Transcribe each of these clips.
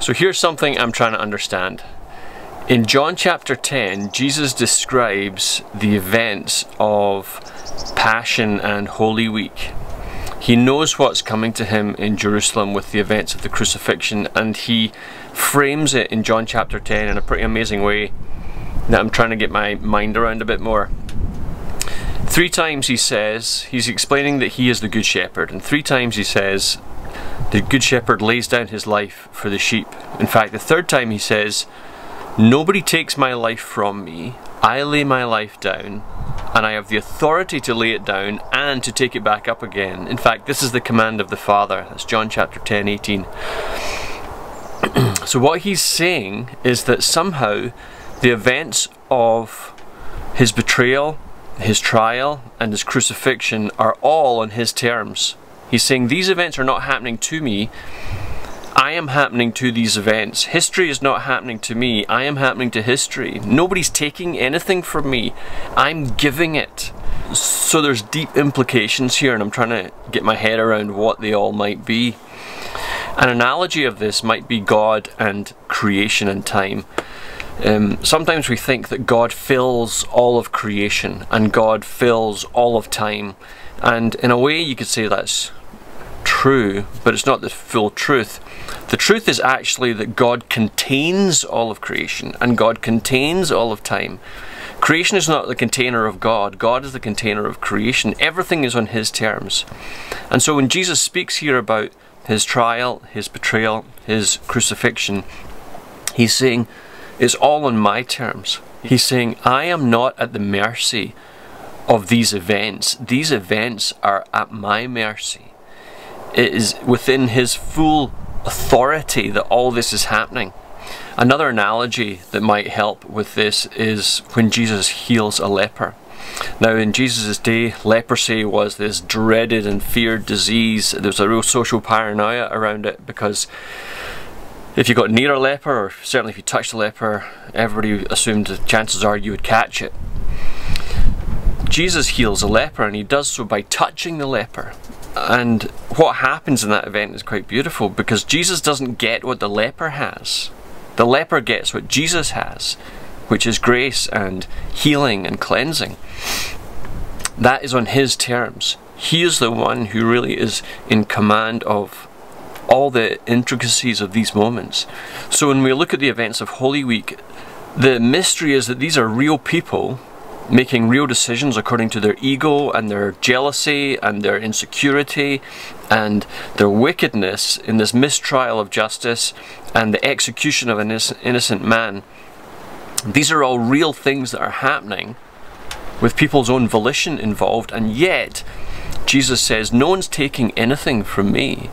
So here's something I'm trying to understand. In John chapter 10, Jesus describes the events of Passion and Holy Week. He knows what's coming to him in Jerusalem with the events of the crucifixion, and he frames it in John chapter 10 in a pretty amazing way that I'm trying to get my mind around a bit more. 3 times he says, he's explaining that he is the Good Shepherd, and 3 times he says, the Good Shepherd lays down his life for the sheep. In fact, the 3rd time he says, nobody takes my life from me, I lay my life down, and I have the authority to lay it down and to take it back up again. In fact, this is the command of the Father. That's John chapter 10:18. So what he's saying is that somehow the events of his betrayal, his trial, and his crucifixion are all on his terms. He's saying these events are not happening to me, I am happening to these events. History is not happening to me, I am happening to history. Nobody's taking anything from me, I'm giving it. So there's deep implications here, and I'm trying to get my head around what they all might be. An analogy of this might be God and creation and time. Sometimes we think that God fills all of creation and God fills all of time, and in a way you could say that's true, but it's not the full truth. The truth is actually that God contains all of creation and God contains all of time. Creation is not the container of God, God is the container of creation. Everything is on his terms. And so when Jesus speaks here about his trial, his betrayal, his crucifixion, he's saying it's all on my terms. He's saying I am not at the mercy of these events. These events are at my mercy. It is within his full authority that all this is happening. Another analogy that might help with this is when Jesus heals a leper. Now in Jesus' day, leprosy was this dreaded and feared disease. There was a real social paranoia around it, because if you got near a leper, or certainly if you touched a leper, everybody assumed the chances are you would catch it. Jesus heals a leper, and he does so by touching the leper. And what happens in that event is quite beautiful, because Jesus doesn't get what the leper has. The leper gets what Jesus has, which is grace and healing and cleansing. That is on his terms. He is the one who really is in command of all the intricacies of these moments. So when we look at the events of Holy Week, the mystery is that these are real people making real decisions according to their ego and their jealousy and their insecurity and their wickedness in this mistrial of justice and the execution of an innocent man. These are all real things that are happening with people's own volition involved, and yet Jesus says, no one's taking anything from me.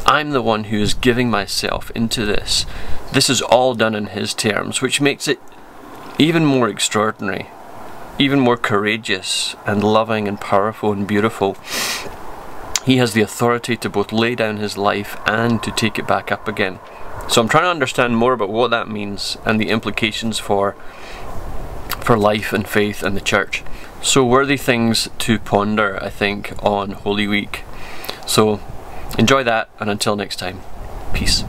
I'm the one who is giving myself into this. This is all done in his terms, which makes it even more extraordinary, even more courageous and loving and powerful and beautiful. He has the authority to both lay down his life and to take it back up again. So I'm trying to understand more about what that means and the implications for life and faith and the church. So worthy things to ponder, I think, on Holy Week. So enjoy that, and until next time, peace.